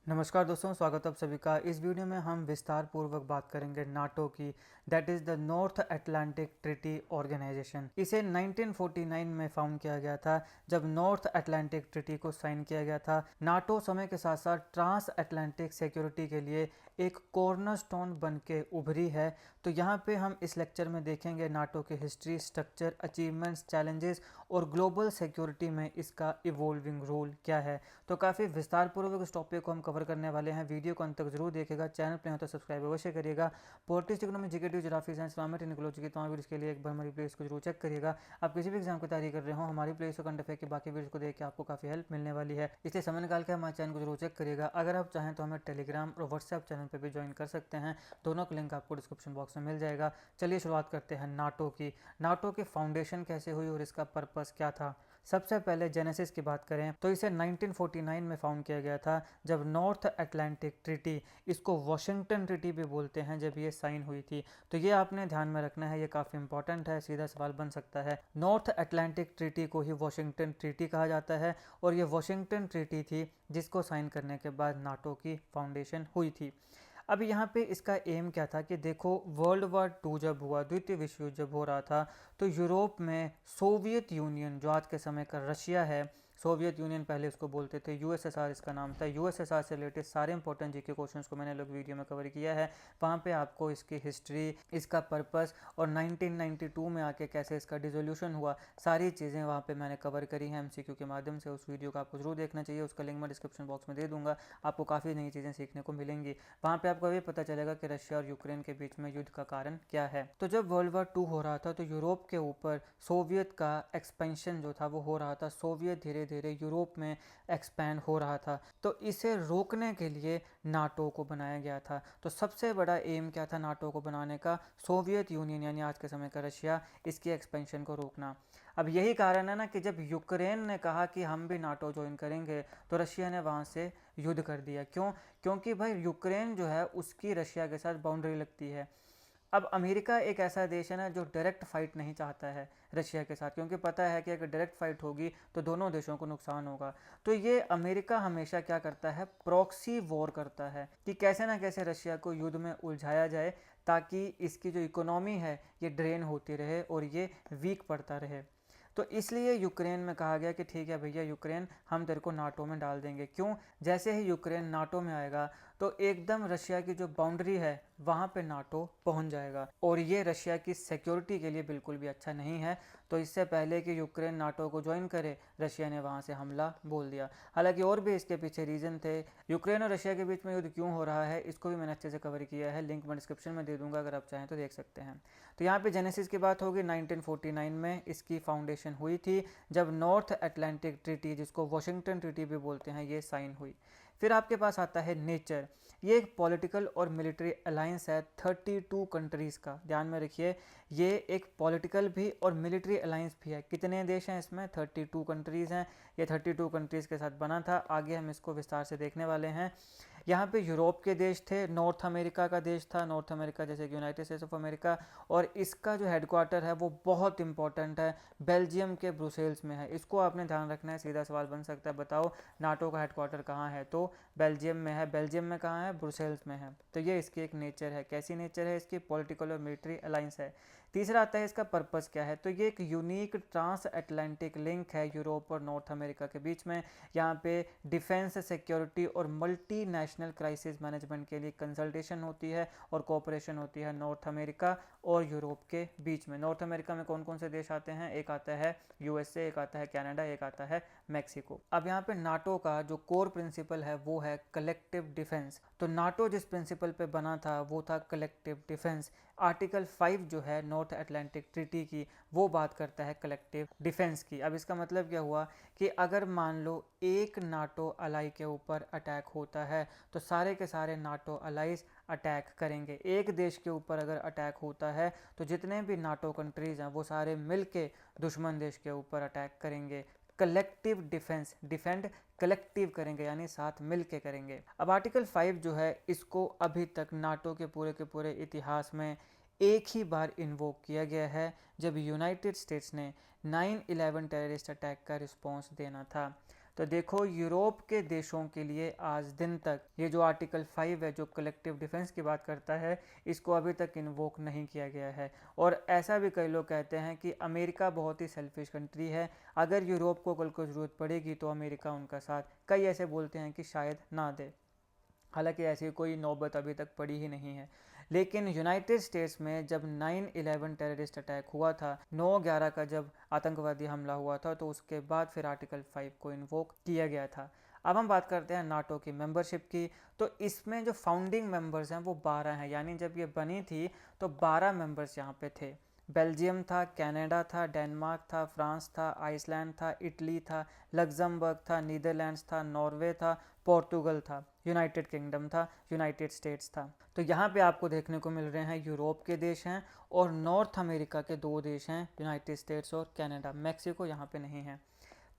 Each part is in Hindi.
नमस्कार दोस्तों, स्वागत है आप सभी का। इस वीडियो में हम विस्तार पूर्वक बात करेंगे नाटो की, that is the North Atlantic Treaty Organisation. इसे 1949 में फाउंड किया गया था, जब नॉर्थ अटलांटिक ट्रीटी को साइन किया गया था। नाटो समय के साथ साथ ट्रांस अटलांटिक सिक्योरिटी के लिए एक कॉर्नरस्टोन बन के उभरी है। तो यहाँ पे हम इस लेक्चर में देखेंगे नाटो की हिस्ट्री, स्ट्रक्चर, अचीवमेंट्स, चैलेंजेस और ग्लोबल सिक्योरिटी में इसका इवॉल्विंग रोल क्या है। तो काफ़ी विस्तार पूर्वक इस टॉपिक को हम कवर करने वाले हैं। वीडियो को अंत तक जरूर देखिएगा। चैनल पर हो तो सब्सक्राइब अवश्य करिएगा। Politics, economy, GK, geography, science, climate and ecology की तमाम वीडियोस के लिए एक बार हमारी प्लेलिस्ट को जरूर चेक करिएगा। आप किसी भी एग्जाम की तैयारी कर रहे हो, हमारी प्लेलिस्ट करंट अफेयर की बाकी वीडियोस को देख के आपको काफ़ी हेल्प मिलने वाली है, इसलिए समय निकाल के हमारे चैनल को जरूर चेक करिएगा। अगर आप चाहें तो हमें टेलीग्राम और व्हाट्सएप चैनल पर भी ज्वाइन कर सकते हैं, दोनों का लिंक आपको डिस्क्रिप्शन बॉक्स में मिल जाएगा। चलिए शुरुआत करते हैं नाटो की। नाटो की फाउंडेशन कैसे हुई और इसका पर्पस क्या था। सबसे पहले जेनेसिस की बात करें तो इसे 1949 में फाउंड किया गया था, जब नॉर्थ अटलांटिक ट्रीटी, इसको वॉशिंगटन ट्रीटी भी बोलते हैं, जब ये साइन हुई थी। तो ये आपने ध्यान में रखना है, ये काफ़ी इंपॉर्टेंट है, सीधा सवाल बन सकता है। नॉर्थ अटलांटिक ट्रीटी को ही वॉशिंगटन ट्रीटी कहा जाता है और ये वॉशिंगटन ट्रीटी थी जिसको साइन करने के बाद नाटो की फाउंडेशन हुई थी। अब यहाँ पे इसका एम क्या था कि देखो, वर्ल्ड वार टू जब हुआ, द्वितीय विश्व युद्ध जब हो रहा था, तो यूरोप में सोवियत यूनियन, जो आज के समय का रशिया है, सोवियत यूनियन पहले उसको बोलते थे, यूएसएसआर इसका नाम था। यूएसएसआर से रिलेटेड सारे इंपॉर्टेंट जीके क्वेश्चंस को मैंने लोग वीडियो में कवर किया है। वहाँ पे आपको इसकी हिस्ट्री, इसका पर्पस और 1992 में आके कैसे इसका डिसोल्यूशन हुआ, सारी चीज़ें वहाँ पे मैंने कवर करी हैं एमसीक्यू के माध्यम से। उस वीडियो को आपको जरूर देखना चाहिए, उसका लिंक मैं डिस्क्रिप्शन बॉक्स में दे दूंगा। आपको काफ़ी नई चीज़ें सीखने को मिलेंगी। वहाँ पे आपको ये पता चलेगा कि रशिया और यूक्रेन के बीच में युद्ध का कारण क्या है। तो जब वर्ल्ड वार टू हो रहा था तो यूरोप के ऊपर सोवियत का एक्सपेंशन जो था वो हो रहा था। सोवियत धीरे धीरे यूरोप में एक्सपैंड हो रहा था, तो इसे रोकने के लिए नाटो को बनाया गया था। तो सबसे बड़ा एम क्या था नाटो को बनाने का? सोवियत यूनियन यानी आज के समय का रशिया, इसकी एक्सपेंशन को रोकना। अब यही कारण है ना कि जब यूक्रेन ने कहा कि हम भी नाटो ज्वाइन करेंगे, तो रशिया ने वहाँ से युद्ध कर दिया। क्यों? क्योंकि भाई यूक्रेन जो है उसकी रशिया के साथ बाउंड्री लगती है। अब अमेरिका एक ऐसा देश है ना जो डायरेक्ट फाइट नहीं चाहता है रशिया के साथ, क्योंकि पता है कि अगर डायरेक्ट फाइट होगी तो दोनों देशों को नुकसान होगा। तो ये अमेरिका हमेशा क्या करता है? प्रॉक्सी वॉर करता है कि कैसे ना कैसे रशिया को युद्ध में उलझाया जाए, ताकि इसकी जो इकोनॉमी है ये ड्रेन होती रहे और ये वीक पड़ता रहे। तो इसलिए यूक्रेन में कहा गया कि ठीक है भैया यूक्रेन, हम तेरे को नाटो में डाल देंगे। क्यों? जैसे ही यूक्रेन नाटो में आएगा तो एकदम रशिया की जो बाउंड्री है वहाँ पे नाटो पहुँच जाएगा, और ये रशिया की सिक्योरिटी के लिए बिल्कुल भी अच्छा नहीं है। तो इससे पहले कि यूक्रेन नाटो को ज्वाइन करे, रशिया ने वहाँ से हमला बोल दिया। हालांकि और भी इसके पीछे रीज़न थे। यूक्रेन और रशिया के बीच में युद्ध क्यों हो रहा है, इसको भी मैंने अच्छे से कवर किया है, लिंक मैं डिस्क्रिप्शन में दे दूंगा, अगर आप चाहें तो देख सकते हैं। तो यहाँ पे जेनेसिस की बात होगी, 1949 में इसकी फाउंडेशन हुई थी, जब नॉर्थ अटलांटिक ट्रीटी, जिसको वॉशिंगटन ट्रीटी भी बोलते हैं, ये साइन हुई। फिर आपके पास आता है नेचर। ये एक पॉलिटिकल और मिलिट्री अलायंस है 32 कंट्रीज़ का, ध्यान में रखिए। ये एक पॉलिटिकल भी और मिलिट्री अलायंस भी है। कितने देश हैं इसमें? 32 कंट्रीज़ हैं। ये 32 कंट्रीज़ के साथ बना था। आगे हम इसको विस्तार से देखने वाले हैं। यहाँ पे यूरोप के देश थे, नॉर्थ अमेरिका का देश था, नॉर्थ अमेरिका जैसे कि यूनाइटेड स्टेट्स ऑफ अमेरिका, और इसका जो हेडक्वार्टर है वो बहुत इंपॉर्टेंट है, बेल्जियम के ब्रुसेल्स में है। इसको आपने ध्यान रखना है। सीधा सवाल बन सकता है, बताओ नाटो का हेडक्वार्टर कहाँ है? तो बेल्जियम में है। बेल्जियम में कहाँ है? ब्रुसेल्स में है। तो ये इसकी एक नेचर है। कैसी नेचर है इसकी? पॉलिटिकल और मिलिट्री अलायंस है। तीसरा आता है इसका पर्पस क्या है। तो ये एक यूनिक ट्रांस अटलांटिक लिंक है यूरोप और नॉर्थ अमेरिका के बीच में। यहाँ पे डिफेंस, सिक्योरिटी और मल्टी नेशनल क्राइसिस मैनेजमेंट के लिए कंसल्टेशन होती है और कोऑपरेशन होती है नॉर्थ अमेरिका और यूरोप के बीच में। नॉर्थ अमेरिका में कौन कौन से देश आते हैं? एक आता है यूएसए, एक आता है कनाडा, एक आता है मैक्सिको। अब यहाँ पे नाटो का जो कोर प्रिंसिपल है वो है कलेक्टिव डिफेंस। तो नाटो जिस प्रिंसिपल पे बना था वो था कलेक्टिव डिफेंस। आर्टिकल 5 जो है नॉर्थ अटलांटिक ट्रीटी की, वो बात करता है कलेक्टिव डिफेंस की। अब इसका मतलब क्या हुआ कि अगर मान लो एक नाटो अलाई के ऊपर अटैक होता है तो सारे के सारे नाटो अलाइज अटैक करेंगे। एक देश के ऊपर अगर अटैक होता है तो जितने भी नाटो कंट्रीज हैं वो सारे मिलके दुश्मन देश के ऊपर अटैक करेंगे। कलेक्टिव डिफेंस, डिफेंड कलेक्टिव करेंगे यानी साथ मिल के करेंगे। अब आर्टिकल 5 जो है इसको अभी तक नाटो के पूरे इतिहास में एक ही बार इन्वोक किया गया है, जब यूनाइटेड स्टेट्स ने 9/11 टेररिस्ट अटैक का रिस्पॉन्स देना था। तो देखो यूरोप के देशों के लिए आज दिन तक ये जो आर्टिकल 5 है जो कलेक्टिव डिफेंस की बात करता है, इसको अभी तक इन्वोक नहीं किया गया है। और ऐसा भी कई लोग कहते हैं कि अमेरिका बहुत ही सेल्फिश कंट्री है, अगर यूरोप को कल को ज़रूरत पड़ेगी तो अमेरिका उनका साथ, कई ऐसे बोलते हैं कि शायद ना दे। हालांकि ऐसी कोई नौबत अभी तक पड़ी ही नहीं है। लेकिन यूनाइटेड स्टेट्स में जब 9/11 टेररिस्ट अटैक हुआ था, 9/11 का जब आतंकवादी हमला हुआ था, तो उसके बाद फिर आर्टिकल 5 को इन्वोक किया गया था। अब हम बात करते हैं नाटो की मेंबरशिप की। तो इसमें जो फाउंडिंग मेंबर्स हैं वो 12 हैं, यानी जब ये बनी थी तो 12 मेंबर्स यहाँ पे थे। बेल्जियम था, कनाडा था, डेनमार्क था, फ्रांस था, आइसलैंड था, इटली था, लग्जमबर्ग था, नीदरलैंड्स था, नॉर्वे था, पोर्तुगल था, यूनाइटेड किंगडम था, यूनाइटेड स्टेट्स था। तो यहाँ पे आपको देखने को मिल रहे हैं यूरोप के देश हैं और नॉर्थ अमेरिका के 2 देश हैं, यूनाइटेड स्टेट्स और कनाडा। मैक्सिको यहाँ पे नहीं है।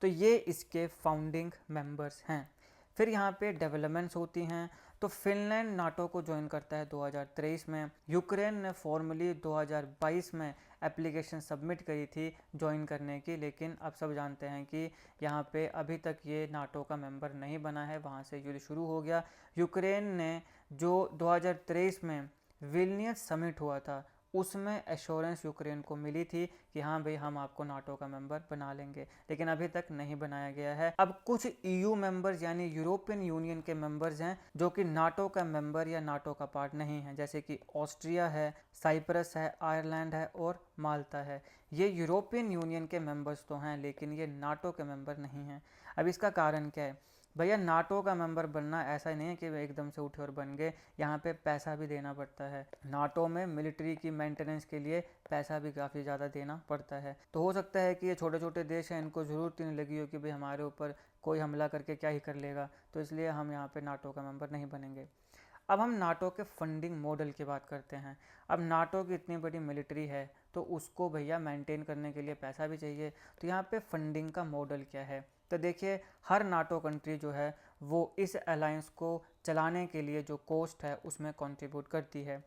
तो ये इसके फाउंडिंग मेंबर्स हैं। फिर यहाँ पे डेवलपमेंट्स होती हैं। तो फिनलैंड नाटो को ज्वाइन करता है 2023 में। यूक्रेन ने फॉर्मली 2022 में एप्लीकेशन सबमिट करी थी ज्वाइन करने की, लेकिन अब सब जानते हैं कि यहाँ पे अभी तक ये नाटो का मेंबर नहीं बना है, वहाँ से युद्ध शुरू हो गया। यूक्रेन ने जो 2023 में विल्नियस समिट हुआ था, उसमें एश्योरेंस यूक्रेन को मिली थी कि हाँ भाई हम आपको नाटो का मेंबर बना लेंगे, लेकिन अभी तक नहीं बनाया गया है। अब कुछ ईयू मेंबर्स यानी यूरोपियन यूनियन के मेंबर्स हैं जो कि नाटो का मेंबर या नाटो का पार्ट नहीं है, जैसे कि ऑस्ट्रिया है, साइप्रस है, आयरलैंड है और माल्टा है। ये यूरोपियन यूनियन के मेंबर्स तो हैं, लेकिन ये नाटो के मेंबर नहीं हैं। अब इसका कारण क्या है भैया? नाटो का मेंबर बनना ऐसा ही नहीं है कि वे एकदम से उठे और बन गए, यहाँ पे पैसा भी देना पड़ता है। नाटो में मिलिट्री की मेंटेनेंस के लिए पैसा भी काफ़ी ज़्यादा देना पड़ता है। तो हो सकता है कि ये छोटे छोटे देश हैं, इनको ज़रूरत ही नहीं लगी हो कि भाई हमारे ऊपर कोई हमला करके क्या ही कर लेगा, तो इसलिए हम यहाँ पे नाटो का मेंबर नहीं बनेंगे। अब हम नाटो के फंडिंग मॉडल की बात करते हैं। अब नाटो की इतनी बड़ी मिलिट्री है तो उसको भैया मेंटेन करने के लिए पैसा भी चाहिए। तो यहाँ पे फंडिंग का मॉडल क्या है? तो देखिए, हर नाटो कंट्री जो है वो इस अलायंस को चलाने के लिए जो कॉस्ट है उसमें कंट्रीब्यूट करती है।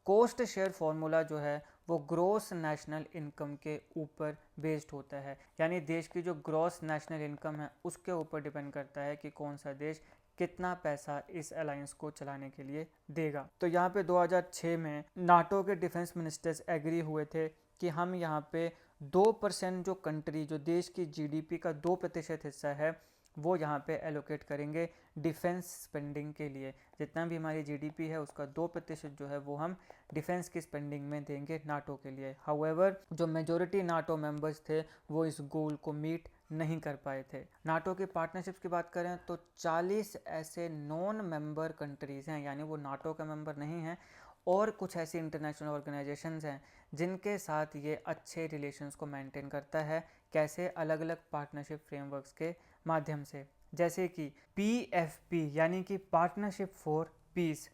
कॉस्ट शेयर फॉर्मूला जो है वो ग्रॉस नेशनल इनकम के ऊपर बेस्ड होता है, यानी देश की जो ग्रॉस नेशनल इनकम है उसके ऊपर डिपेंड करता है कि कौन सा देश कितना पैसा इस अलायंस को चलाने के लिए देगा। तो यहाँ पे 2006 में नाटो के डिफेंस मिनिस्टर्स एग्री हुए थे कि हम यहाँ पे 2% जो कंट्री, जो देश की जीडीपी का 2% हिस्सा है, वो यहाँ पे एलोकेट करेंगे डिफेंस स्पेंडिंग के लिए। जितना भी हमारी जीडीपी है उसका 2% जो है वो हम डिफेंस की स्पेंडिंग में देंगे नाटो के लिए। हाउएवर जो मेजोरिटी नाटो मेंबर्स थे वो इस गोल को मीट नहीं कर पाए थे। नाटो के पार्टनरशिप्स की बात करें तो 40 ऐसे नॉन मेंबर कंट्रीज़ हैं, यानी वो नाटो का मेंबर नहीं हैं, और कुछ ऐसी इंटरनेशनल ऑर्गेनाइजेशंस हैं जिनके साथ ये अच्छे रिलेशंस को मेंटेन करता है। कैसे? अलग अलग पार्टनरशिप फ्रेमवर्क्स के माध्यम से, जैसे कि PFP यानी कि पार्टनरशिप फॉर पीस।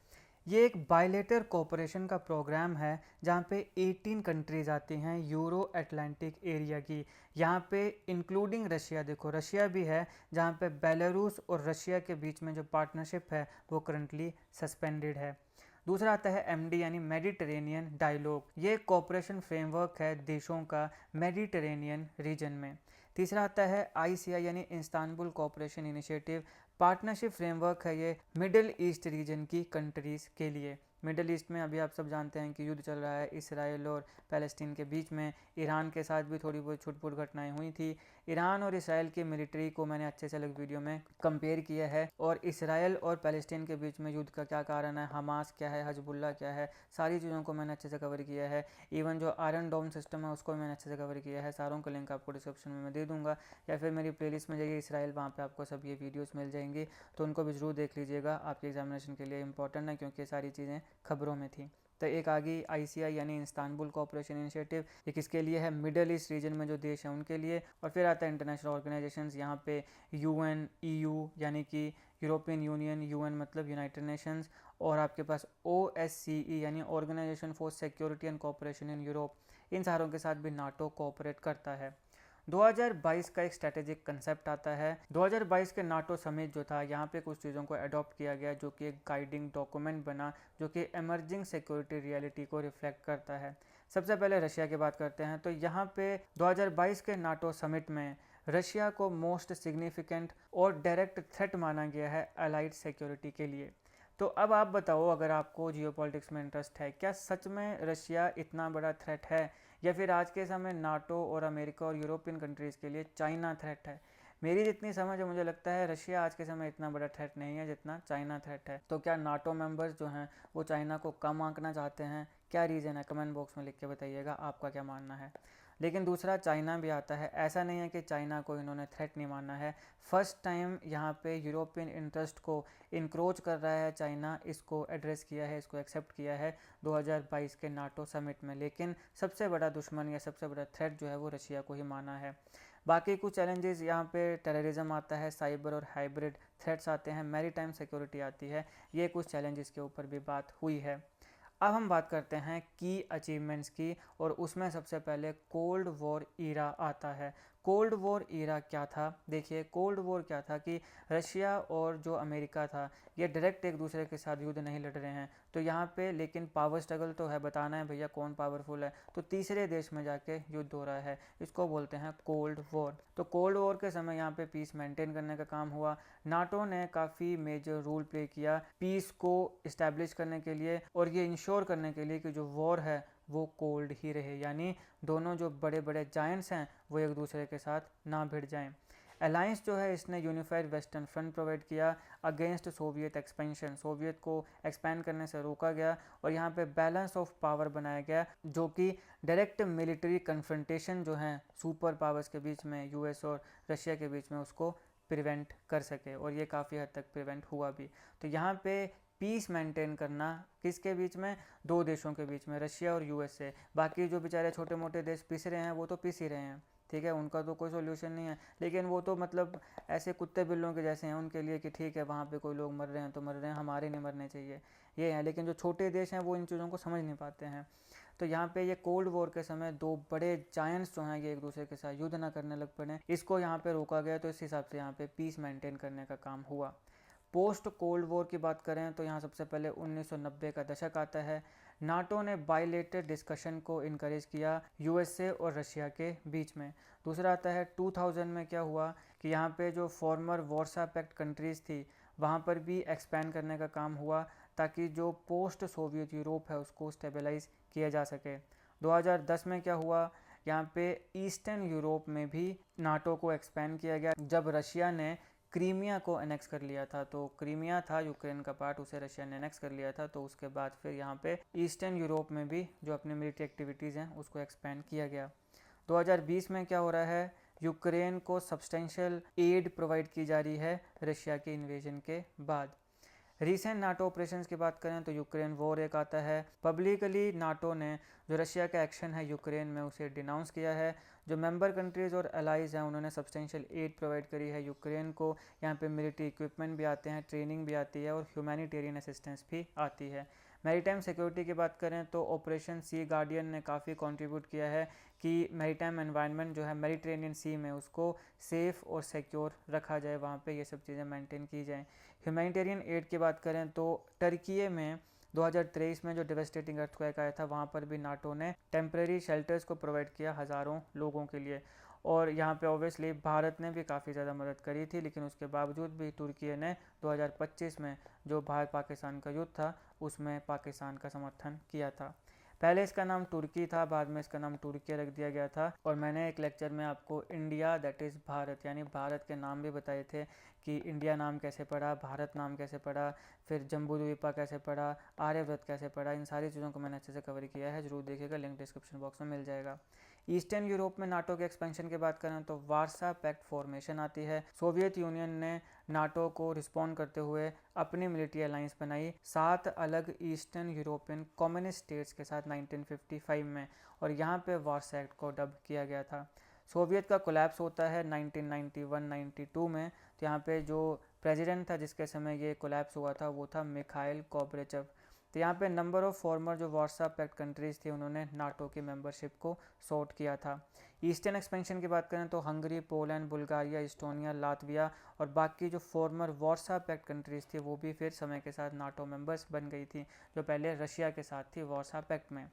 ये एक बायलेटर कोऑपरेशन का प्रोग्राम है जहाँ पे 18 कंट्रीज आती हैं यूरो अटलांटिक एरिया की। यहाँ पे इंक्लूडिंग रशिया, देखो रशिया भी है, जहाँ पे बेलारूस और रशिया के बीच में जो पार्टनरशिप है वो करंटली सस्पेंडेड है। दूसरा आता है MD यानी मेडिटेरेनियन डायलॉग। ये कोऑपरेशन फ्रेमवर्क है देशों का मेडिटेरेनियन रीजन में। तीसरा आता है ICI यानी Istanbul cooperation initiative. Partnership framework है ये मिडिल ईस्ट रीजन की कंट्रीज़ के लिए। मिडिल ईस्ट में अभी आप सब जानते हैं कि युद्ध चल रहा है इसराइल और पैलेस्टीन के बीच में। ईरान के साथ भी थोड़ी बहुत छुटपुट घटनाएं हुई थी। ईरान और इसराइल की मिलिट्री को मैंने अच्छे से अलग वीडियो में कंपेयर किया है, और इसराइल और पैलेस्टीन के बीच में युद्ध का क्या कारण है, हमास क्या है, हजबुल्ला क्या है, सारी चीज़ों को मैंने अच्छे से कवर किया है। इवन जो आयरन डोम सिस्टम है उसको भी मैंने अच्छे से कवर किया है। सारों का लिंक आपको डिस्क्रिप्शन में मैं दे दूंगा, या फिर मेरी प्लेलिस्ट में जाइए इसराइल, वहाँ पे आपको सब ये वीडियोस मिल जाएंगी, तो उनको भी जरूर देख लीजिएगा। आपके एग्जामिनेशन के लिए इंपॉर्टेंट है क्योंकि ये सारी चीज़ें खबरों में थी। तो एक आ गई ICI यानी इस्तांबुल कोऑपरेशन इनिशिएटिव। ये किसके लिए है? मिडल ईस्ट रीजन में जो देश हैं उनके लिए। और फिर आता है इंटरनेशनल ऑर्गेनाइजेशंस। यहाँ पे UN, EU यानी कि यूरोपियन यूनियन, UN मतलब यूनाइटेड नेशंस, और आपके पास OSCE यानी organization for security and cooperation in Europe. इन सारों के साथ भी नाटो कोऑपरेट करता है। 2022 का एक स्ट्रेटेजिक कंसेप्ट आता है। 2022 के नाटो समिट जो था, यहाँ पे कुछ चीज़ों को अडॉप्ट किया गया जो कि एक गाइडिंग डॉक्यूमेंट बना, जो कि एमर्जिंग सिक्योरिटी रियलिटी को रिफ्लेक्ट करता है। सबसे पहले रशिया की बात करते हैं। तो यहाँ पे 2022 के नाटो समिट में रशिया को मोस्ट सिग्निफिकेंट और डायरेक्ट थ्रेट माना गया है अलाइड सिक्योरिटी के लिए। तो अब आप बताओ, अगर आपको जियोपॉलिटिक्स में इंटरेस्ट है, क्या सच में रशिया इतना बड़ा थ्रेट है, या फिर आज के समय नाटो और अमेरिका और यूरोपियन कंट्रीज़ के लिए चाइना थ्रेट है? मेरी जितनी समझ है, मुझे लगता है रशिया आज के समय इतना बड़ा थ्रेट नहीं है जितना चाइना थ्रेट है। तो क्या नाटो मेंबर्स जो हैं वो चाइना को कम आंकना चाहते हैं? क्या रीज़न है, कमेंट बॉक्स में लिख के बताइएगा आपका क्या मानना है। लेकिन दूसरा चाइना भी आता है, ऐसा नहीं है कि चाइना को इन्होंने थ्रेट नहीं माना है। फर्स्ट टाइम यहाँ पे यूरोपियन इंटरेस्ट को इंक्रोच कर रहा है चाइना, इसको एड्रेस किया है, इसको एक्सेप्ट किया है 2022 के नाटो समिट में। लेकिन सबसे बड़ा दुश्मन या सबसे बड़ा थ्रेट जो है वो रशिया को ही माना है। बाकी कुछ चैलेंजेस यहाँ पे टेररिज्म आता है, साइबर और हाइब्रिड थ्रेट्स आते हैं, मैरीटाइम सिक्योरिटी आती है, ये कुछ चैलेंजेस के ऊपर भी बात हुई है। अब हम बात करते हैं की अचीवमेंट्स की, और उसमें सबसे पहले कोल्ड वॉर ईरा आता है। कोल्ड वॉर ईरा क्या था? देखिए, कोल्ड वॉर क्या था कि रशिया और जो अमेरिका था ये डायरेक्ट एक दूसरे के साथ युद्ध नहीं लड़ रहे हैं, तो यहाँ पे लेकिन पावर स्ट्रगल तो है, बताना है भैया कौन पावरफुल है, तो तीसरे देश में जाके युद्ध हो रहा है, इसको बोलते हैं कोल्ड वॉर। तो कोल्ड वॉर के समय यहाँ पे पीस मेंटेन करने का काम हुआ। नाटो ने काफ़ी मेजर रोल प्ले किया पीस को इस्टेब्लिश करने के लिए, और ये इंश्योर करने के लिए कि जो वॉर है वो कोल्ड ही रहे, यानी दोनों जो बड़े बड़े जायंट्स हैं वो एक दूसरे के साथ ना भिड़ जाएं। अलायंस जो है इसने यूनिफाइड वेस्टर्न फ्रंट प्रोवाइड किया अगेंस्ट सोवियत एक्सपेंशन, सोवियत को एक्सपैंड करने से रोका गया, और यहाँ पे बैलेंस ऑफ पावर बनाया गया, जो कि डायरेक्ट मिलिट्री कन्फ्रंटेशन जो है सुपर पावर्स के बीच में, यूएस और रशिया के बीच में, उसको प्रिवेंट कर सके, और ये काफ़ी हद तक प्रिवेंट हुआ भी। तो यहाँ पे पीस मेंटेन करना किसके बीच में? दो देशों के बीच में, रशिया और यूएस से। बाकी जो बेचारे छोटे मोटे देश पिस रहे हैं वो तो पिस ही रहे हैं, ठीक है, उनका तो कोई सोल्यूशन नहीं है, लेकिन वो तो मतलब ऐसे कुत्ते बिल्लों के जैसे हैं उनके लिए, कि ठीक है वहाँ पे कोई लोग मर रहे हैं तो मर रहे हैं, हमारे नहीं मरने चाहिए, ये है। लेकिन जो छोटे देश हैं वो इन चीज़ों को समझ नहीं पाते हैं। तो यहाँ पे ये कोल्ड वॉर के समय दो बड़े जायंट्स जो हैं ये एक दूसरे के साथ युद्ध ना करने लग पड़े, इसको यहाँ पे रोका गया, तो इस हिसाब से यहाँ पे पीस मेंटेन करने का काम हुआ। पोस्ट कोल्ड वॉर की बात करें तो यहाँ सबसे पहले 1990 का दशक आता है। नाटो ने बायलेटरल डिस्कशन को इनकरेज किया यूएसए और रशिया के बीच में। दूसरा आता है 2000 में क्या हुआ कि यहाँ पे जो फॉर्मर वार्सा पैक्ट कंट्रीज़ थी वहाँ पर भी एक्सपैंड करने का काम हुआ, ताकि जो पोस्ट सोवियत यूरोप है उसको स्टेबलाइज किया जा सके। 2010 में क्या हुआ, यहाँ पे ईस्टर्न यूरोप में भी नाटो को एक्सपैंड किया गया जब रशिया ने क्रीमिया को एनेक्स कर लिया था। तो क्रीमिया था यूक्रेन का पार्ट, उसे रशिया ने एनेक्स कर लिया था, तो उसके बाद फिर यहाँ पे ईस्टर्न यूरोप में भी जो अपनी मिलिट्री एक्टिविटीज़ हैं उसको एक्सपैंड किया गया। 2020 में क्या हो रहा है, यूक्रेन को सब्सटेंशियल एड प्रोवाइड की जा रही है रशिया के इन्वेजन के बाद। रीसेंट नाटो ऑपरेशंस की बात करें तो यूक्रेन वॉर एक आता है। पब्लिकली नाटो ने जो रशिया का एक्शन है यूक्रेन में उसे डिनाउंस किया है। जो मेंबर कंट्रीज़ और अलाइज हैं उन्होंने सब्सटेंशियल एड प्रोवाइड करी है यूक्रेन को। यहाँ पे मिलिट्री इक्विपमेंट भी आते हैं, ट्रेनिंग भी आती है, और ह्यूमैनिटेरियन असिस्टेंस भी आती है। मैरीटाइम सिक्योरिटी की बात करें तो ऑपरेशन सी गार्डियन ने काफ़ी कंट्रीब्यूट किया है कि मैरीटाइम एनवायरनमेंट जो है मेडिटेरेनियन सी में उसको सेफ़ और सिक्योर रखा जाए, वहाँ पे ये सब चीज़ें मेंटेन की जाएँ। ह्यूमैनिटेरियन एड की बात करें तो टर्की में 2023 में जो डेवेस्टेटिंग अर्थक्वेक आया था वहाँ पर भी नाटो ने टेम्परेरी शेल्टर्स को प्रोवाइड किया हज़ारों लोगों के लिए। और यहाँ पे ऑब्वियसली भारत ने भी काफ़ी ज़्यादा मदद करी थी, लेकिन उसके बावजूद भी तुर्की ने 2025 में जो भारत पाकिस्तान का युद्ध था उसमें पाकिस्तान का समर्थन किया था। पहले इसका नाम तुर्की था, बाद में इसका नाम तुर्की रख दिया गया था। और मैंने एक लेक्चर में आपको इंडिया दैट इज़ भारत यानी भारत के नाम भी बताए थे कि इंडिया नाम कैसे पड़ा, भारत नाम कैसे पड़ा, फिर जम्बू द्वीपा कैसे पड़ा, आर्यव्रत कैसे पड़ा, इन सारी चीज़ों को मैंने अच्छे से कवर किया है, ज़रूर देखिएगा, लिंक डिस्क्रिप्शन बॉक्स में मिल जाएगा। ईस्टर्न यूरोप में नाटो के एक्सपेंशन की बात करें तो वार्सा पैक्ट फॉर्मेशन आती है। सोवियत यूनियन ने नाटो को रिस्पॉन्ड करते हुए अपनी मिलिट्री अलायंस बनाई 7 अलग ईस्टर्न यूरोपियन कम्युनिस्ट स्टेट्स के साथ 1955 में, और यहाँ पे वार्सा एक्ट को डब किया गया था। सोवियत का कोलैप्स होता है 1991-92 में। तो यहाँ पे जो प्रेसिडेंट था जिसके समय ये कोलैप्स हुआ था वो था मिखाइल गोर्बाचेव। तो यहाँ पे नंबर ऑफ़ फॉर्मर जो वार्सा पैक्ट कंट्रीज़ थी उन्होंने नाटो की मेंबरशिप को सॉर्ट किया था। ईस्टर्न एक्सपेंशन की बात करें तो Hungary, Poland, Bulgaria, Estonia, Latvia और बाकी जो फॉर्मर वार्सा पैक्ट कंट्रीज़ थी वो भी फिर समय के साथ नाटो मेंबर्स बन गई थी, जो पहले रशिया के साथ थी वार्सा पैक्ट में।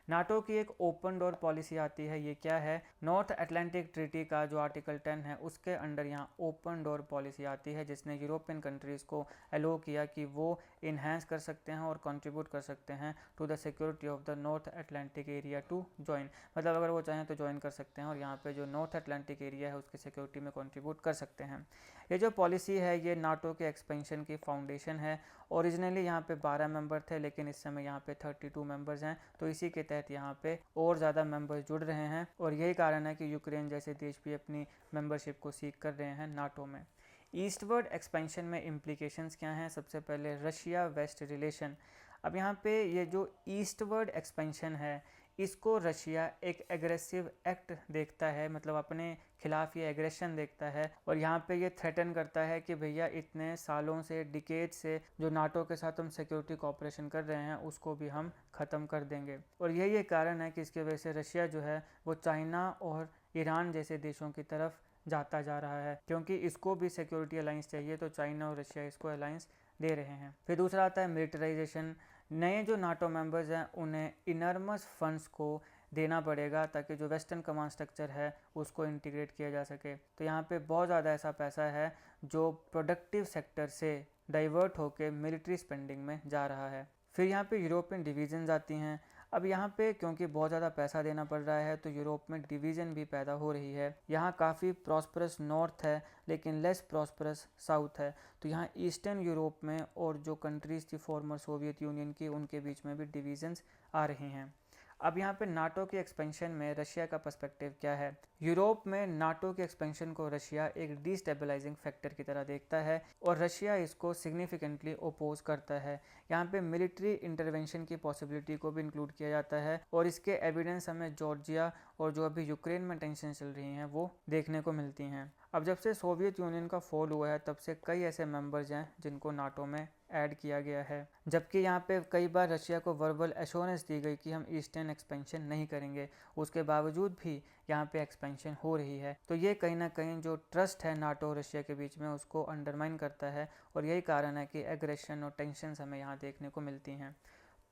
नाटो की एक ओपन डोर पॉलिसी आती है। ये क्या है? नॉर्थ अटलांटिक ट्रीटी का जो आर्टिकल 10 है उसके अंडर यहाँ ओपन डोर पॉलिसी आती है, जिसने यूरोपियन कंट्रीज़ को अलो किया कि वो इन्हेंस कर सकते हैं और कंट्रीब्यूट कर सकते हैं to the security of the North Atlantic area to join. मतलब अगर वो चाहें तो ज्वाइन कर सकते हैं और यहाँ पे जो नॉर्थ अटलांटिक एरिया है उसकी सिक्योरिटी में कंट्रीब्यूट कर सकते हैं। ये जो पॉलिसी है ये नाटो के एक्सपेंशन की फाउंडेशन है। ओरिजिनली यहाँ पे 12 मेंबर थे, लेकिन इस समय यहाँ पे 32 मेंबर्स हैं, तो इसी के तहत यहाँ पे और ज़्यादा मेंबर्स जुड़ रहे हैं और यही कारण है कि यूक्रेन जैसे देश भी अपनी मेंबरशिप को सीक कर रहे हैं नाटो में। ईस्टवर्ड एक्सपेंशन में इम्प्लीकेशंस क्या हैं? सबसे पहले रशिया वेस्ट रिलेशन। अब यहाँ पे ये जो ईस्टवर्ड एक्सपेंशन है इसको रशिया एक एग्रेसिव एक्ट देखता है, मतलब अपने खिलाफ ये एग्रेशन देखता है और यहाँ पे ये थ्रेटन करता है कि भैया इतने सालों से डिकेड से जो नाटो के साथ हम सिक्योरिटी कोऑपरेशन कर रहे हैं उसको भी हम ख़त्म कर देंगे। और यही एक कारण है कि इसकी वजह से रशिया जो है वो चाइना और ईरान जैसे देशों की तरफ जाता जा रहा है, क्योंकि इसको भी सिक्योरिटी अलाइंस चाहिए, तो चाइना और रशिया इसको अलाइंस दे रहे हैं। फिर दूसरा आता है मिलिटराइजेशन। नए जो नाटो मेंबर्स हैं उन्हें इनर्मस फंड्स को देना पड़ेगा ताकि जो वेस्टर्न कमांड स्ट्रक्चर है उसको इंटीग्रेट किया जा सके। तो यहाँ पे बहुत ज़्यादा ऐसा पैसा है जो प्रोडक्टिव सेक्टर से डाइवर्ट होकर मिलिट्री स्पेंडिंग में जा रहा है। फिर यहाँ पे यूरोपियन डिवीजन्स आती हैं। अब यहाँ पे क्योंकि बहुत ज़्यादा पैसा देना पड़ रहा है तो यूरोप में डिवीज़न भी पैदा हो रही है। यहाँ काफ़ी प्रॉस्परस नॉर्थ है लेकिन लेस प्रॉस्परस साउथ है। तो यहाँ ईस्टर्न यूरोप में और जो कंट्रीज़ थी फॉर्मर सोवियत यूनियन की उनके बीच में भी डिवीज़न्स आ रही हैं। अब यहाँ पे नाटो के एक्सपेंशन में रशिया का पर्सपेक्टिव क्या है? यूरोप में नाटो के एक्सपेंशन को रशिया एक डिस्टेबलाइजिंग फैक्टर की तरह देखता है और रशिया इसको सिग्निफिकेंटली ओपोज करता है। यहाँ पे मिलिट्री इंटरवेंशन की पॉसिबिलिटी को भी इंक्लूड किया जाता है और इसके एविडेंस हमें जॉर्जिया और जो अभी यूक्रेन में टेंशन चल रही हैं वो देखने को मिलती हैं। अब जब से सोवियत यूनियन का फॉल हुआ है तब से कई ऐसे मेंबर्स हैं जिनको नाटो में ऐड किया गया है, जबकि यहाँ पे कई बार रशिया को वर्बल एश्योरेंस दी गई कि हम ईस्टर्न एक्सपेंशन नहीं करेंगे, उसके बावजूद भी यहाँ पे एक्सपेंशन हो रही है। तो ये कहीं ना कहीं जो ट्रस्ट है नाटो और रशिया के बीच में उसको अंडरमाइन करता है और यही कारण है कि एग्रेशन और टेंशन्स हमें यहाँ देखने को मिलती हैं।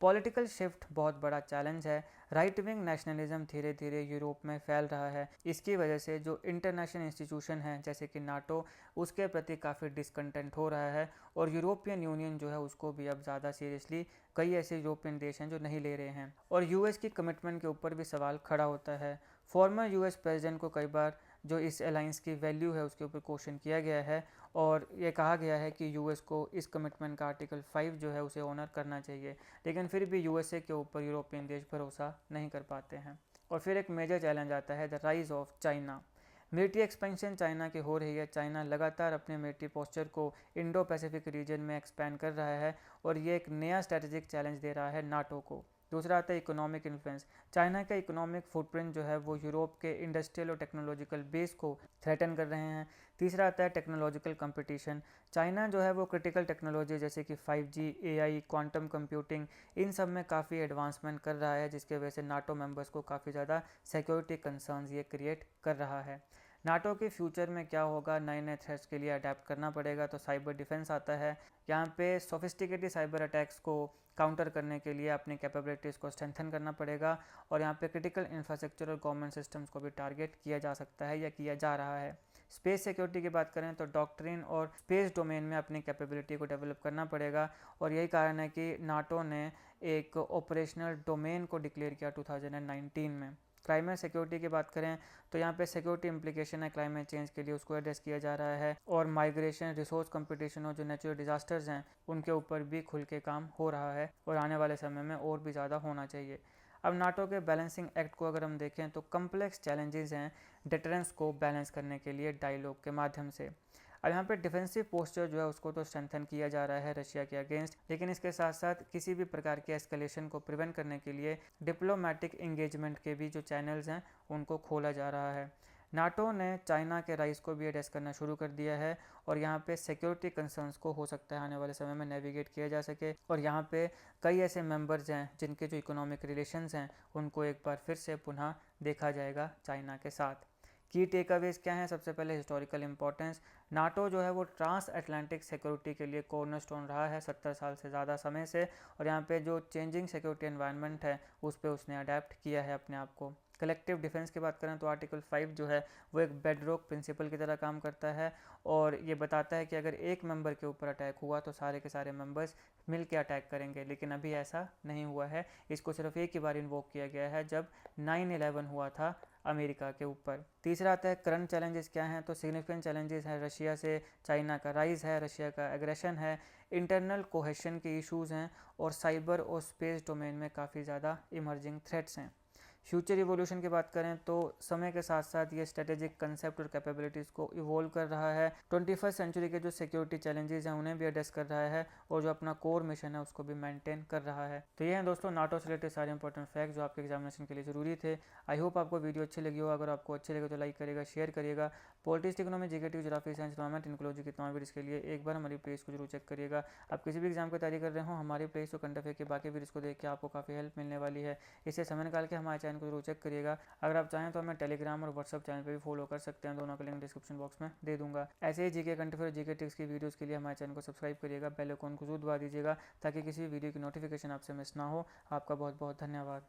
पॉलिटिकल शिफ्ट बहुत बड़ा चैलेंज है। राइट विंग नेशनलिज्म धीरे धीरे यूरोप में फैल रहा है। इसकी वजह से जो इंटरनेशनल इंस्टीट्यूशन है जैसे कि नाटो उसके प्रति काफ़ी डिसकंटेंट हो रहा है और यूरोपियन यूनियन जो है उसको भी अब ज़्यादा सीरियसली कई ऐसे यूरोपियन देश हैं जो नहीं ले रहे हैं और यूएस की कमिटमेंट के ऊपर भी सवाल खड़ा होता है। फॉर्मर यूएस प्रेसिडेंट को कई बार जो इस अलाइंस की वैल्यू है उसके ऊपर क्वेश्चन किया गया है और ये कहा गया है कि यूएस को इस कमिटमेंट का आर्टिकल 5 जो है उसे ऑनर करना चाहिए, लेकिन फिर भी यूएसए के ऊपर यूरोपियन देश भरोसा नहीं कर पाते हैं। और फिर एक मेजर चैलेंज आता है the rise of China. Military expansion China की हो रही है। चाइना लगातार अपने मिलिट्री पोस्चर को इंडो पैसिफिक रीजन में एक्सपैंड कर रहा है और ये एक नया स्ट्रेटेजिक चैलेंज दे रहा है नाटो को। दूसरा आता है इकोनॉमिक इन्फ्लुएंस। चाइना का इकोनॉमिक फुटप्रिंट जो है वो यूरोप के इंडस्ट्रियल और टेक्नोलॉजिकल बेस को थ्रेटन कर रहे हैं। तीसरा आता है टेक्नोलॉजिकल कंपटीशन। चाइना जो है वो क्रिटिकल टेक्नोलॉजी जैसे कि 5G, AI, quantum computing in सब में काफ़ी एडवांसमेंट कर रहा है, जिसके वजह से नाटो मेंबर्स को काफ़ी ज़्यादा सिक्योरिटी कंसर्न्स ये क्रिएट कर रहा है। नाटो के फ्यूचर में क्या होगा? नए नए थ्रेट्स के लिए अडेप्ट करना पड़ेगा। तो साइबर डिफेंस आता है। यहाँ पे सोफिस्टिकेटेड साइबर अटैक्स को काउंटर करने के लिए अपनी कैपेबिलिटीज़ को स्ट्रेंथन करना पड़ेगा और यहाँ पे क्रिटिकल इंफ्रास्ट्रक्चर और गवर्नमेंट सिस्टम्स को भी टारगेट किया जा सकता है या किया जा रहा है। स्पेस सिक्योरिटी की बात करें तो डॉक्ट्रिन और स्पेस डोमेन में अपनी कैपेबिलिटी को डेवलप करना पड़ेगा और यही कारण है कि नाटो ने एक ऑपरेशनल डोमेन को डिक्लेयर किया 2019 में। क्लाइमेट सिक्योरिटी की बात करें तो यहाँ पे सिक्योरिटी इम्प्लीकेशन है क्लाइमेट चेंज के लिए, उसको एड्रेस किया जा रहा है और माइग्रेशन, रिसोर्स कंपटीशन और जो नेचुरल डिजास्टर्स हैं उनके ऊपर भी खुल के काम हो रहा है और आने वाले समय में और भी ज़्यादा होना चाहिए। अब नाटो के बैलेंसिंग एक्ट को अगर हम देखें तो कम्प्लेक्स चैलेंजेस हैं डिटरेंस को बैलेंस करने के लिए डायलॉग के माध्यम से। अब यहाँ पे डिफेंसिव पोस्चर जो है उसको तो स्ट्रेंथन किया जा रहा है रशिया के अगेंस्ट, लेकिन इसके साथ साथ किसी भी प्रकार के एस्केलेशन को प्रिवेंट करने के लिए डिप्लोमेटिक इंगेजमेंट के भी जो चैनल्स हैं उनको खोला जा रहा है। नाटो ने चाइना के राइज को भी एड्रेस करना शुरू कर दिया है और यहाँ पे सिक्योरिटी कंसर्न्स को हो सकता है आने वाले समय में नेविगेट किया जा सके और यहाँ पे कई ऐसे मेंबर्स हैं जिनके जो इकोनॉमिक रिलेशंस हैं उनको एक बार फिर से पुनः देखा जाएगा चाइना के साथ। की टेकअवेज क्या है? सबसे पहले हिस्टोरिकल इंपॉर्टेंस। नाटो जो है वो ट्रांस अटलांटिक सिक्योरिटी के लिए कॉर्नरस्टोन रहा है 70 साल से ज़्यादा समय से, और यहाँ पे जो चेंजिंग सिक्योरिटी एनवायरनमेंट है उस पर उसने अडेप्ट किया है अपने आप को। कलेक्टिव डिफेंस की बात करें तो आर्टिकल 5 जो है वो एक बेडरॉक प्रिंसिपल की तरह काम करता है, और ये बताता है कि अगर एक मेंबर के ऊपर अटैक हुआ तो सारे के सारे मेंबर्स मिल के अटैक करेंगे, लेकिन अभी ऐसा नहीं हुआ है। इसको सिर्फ एक ही बार इन्वोक किया गया है जब 9/11 हुआ था अमेरिका के ऊपर। तीसरा आता है करंट चैलेंजेस क्या हैं, तो सिग्निफिकेंट चैलेंजेस हैं रशिया से चाइना का राइज़ है, रशिया का एग्रेशन है, इंटरनल कोहेशन के इश्यूज़ हैं, और साइबर और स्पेस डोमेन में काफ़ी ज़्यादा इमर्जिंग थ्रेट्स हैं। फ्यूचर इवोल्यूशन की बात करें तो समय के साथ साथ ये स्ट्रेटेजिक कंसेप्ट और कैपेबिलिटीज़ को इवोल्व कर रहा है। 21st सेंचुरी के जो सिक्योरिटी चैलेंजेस हैं उन्हें भी एड्रेस कर रहा है, और जो अपना कोर मिशन है उसको भी मेंटेन कर रहा है। तो ये हैं दोस्तों नाटो से रिलेटेड सारे इंपॉर्टेंट फैक्ट जो आपके एग्जामिनेशन के लिए ज़रूरी थे। आई होप आपको वीडियो अच्छी लगी हो। अगर आपको अच्छी लगे तो लाइक करेगा, शेयर करिएगा। Politics, economy, GK, geography, science, environment, ecology की तमाम वीडियोज़ के लिए एक बार हमारी प्लेस को जरूर चेक करिएगा। आप किसी भी एग्जाम की तैयारी कर रहे हो, हमारी प्लेस को करंट अफेयर के बाकी वीडियोज़ को देख के आपको काफ़ी हेल्प मिलने वाली है। इसे समय निकाल के हमारे चैनल को जरूर चेक करिएगा। अगर आप चाहें तो हमें टेलीग्राम और व्हाट्सअप चैनल पे भी फॉलो कर सकते हैं, दोनों का लिंक डिस्क्रिप्शन बॉक्स में दे दूंगा। ऐसे ही GK current affair, GK tricks की वीडियोस के लिए हमारे चैनल को सब्सक्राइब करिएगा, बेल आइकन को जरूर दबा दीजिएगा ताकि किसी भी वीडियो की नोटिफिकेशन आपसे मिस ना हो। आपका बहुत बहुत धन्यवाद।